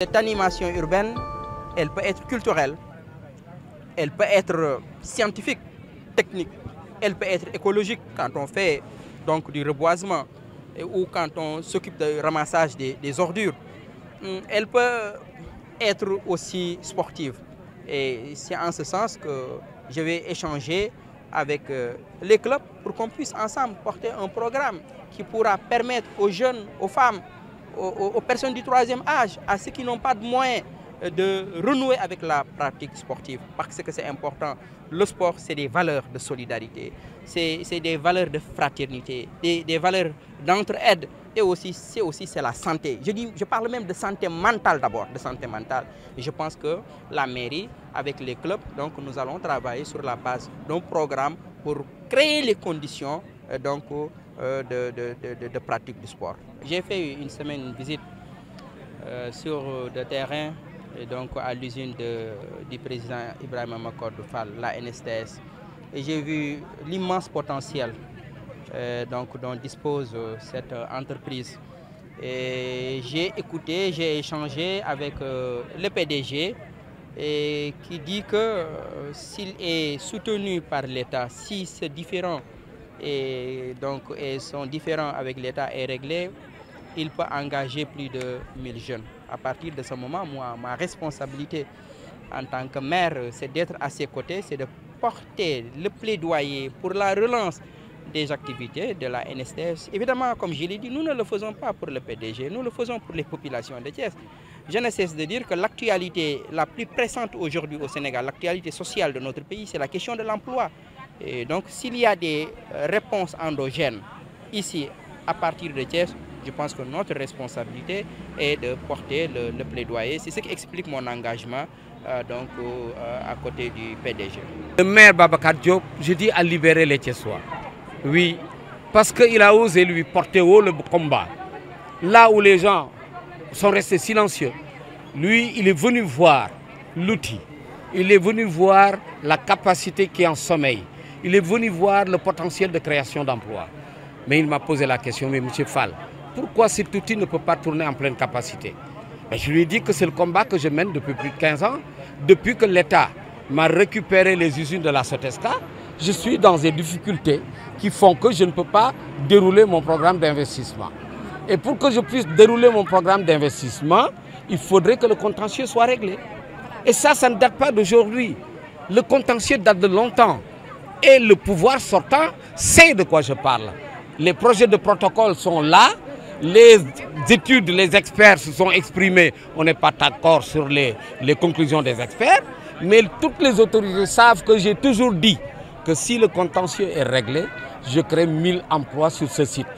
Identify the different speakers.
Speaker 1: Cette animation urbaine, elle peut être culturelle, elle peut être scientifique, technique, elle peut être écologique quand on fait donc du reboisement ou quand on s'occupe du ramassage des ordures. Elle peut être aussi sportive. Et c'est en ce sens que je vais échanger avec les clubs pour qu'on puisse ensemble porter un programme qui pourra permettre aux jeunes, aux femmes, aux personnes du troisième âge, à ceux qui n'ont pas de moyens de renouer avec la pratique sportive. Parce que c'est important. Le sport, c'est des valeurs de solidarité, c'est des valeurs de fraternité, des valeurs d'entraide. Et aussi, c'est la santé. Je parle même de santé mentale d'abord, de santé mentale. Et je pense que la mairie, avec les clubs, donc nous allons travailler sur la base d'un programme pour créer les conditions de pratique du sport. J'ai fait une semaine une visite sur le terrain, et donc à l'usine du président Ibrahima Macodou Fall, la NSTS. Et j'ai vu l'immense potentiel dont dispose cette entreprise. Et j'ai écouté, j'ai échangé avec le PDG et qui dit que s'il est soutenu par l'État, si c'est différent et sont différents avec l'État est réglé, il peut engager plus de 1000 jeunes. À partir de ce moment, moi, ma responsabilité en tant que maire, c'est d'être à ses côtés, c'est de porter le plaidoyer pour la relance des activités de la NSTS. Évidemment, comme je l'ai dit, nous ne le faisons pas pour le PDG, nous le faisons pour les populations de Thiès. Je ne cesse de dire que l'actualité la plus pressante aujourd'hui au Sénégal, l'actualité sociale de notre pays, c'est la question de l'emploi. Et donc, s'il y a des réponses endogènes ici, à partir de Thiès, je pense que notre responsabilité est de porter le plaidoyer. C'est ce qui explique mon engagement à côté du PDG.
Speaker 2: Le maire Babacar Diop, je dis à libérer les Thiessois. Oui, parce qu'il a osé lui porter haut le combat. Là où les gens sont restés silencieux, lui, il est venu voir l'outil. Il est venu voir la capacité qui est en sommeil. Il est venu voir le potentiel de création d'emplois. Mais il m'a posé la question, mais M. Fall, pourquoi cet outil ne peut pas tourner en pleine capacité? Et je lui ai dit que c'est le combat que je mène depuis plus de 15 ans. Depuis que l'État m'a récupéré les usines de la Sotesca, je suis dans des difficultés qui font que je ne peux pas dérouler mon programme d'investissement. Et pour que je puisse dérouler mon programme d'investissement, il faudrait que le contentieux soit réglé. Et ça ne date pas d'aujourd'hui. Le contentieux date de longtemps. Et le pouvoir sortant sait de quoi je parle. Les projets de protocole sont là. Les études, les experts se sont exprimés. On n'est pas d'accord sur les conclusions des experts. Mais toutes les autorités savent que j'ai toujours dit que si le contentieux est réglé, je crée 1000 emplois sur ce site.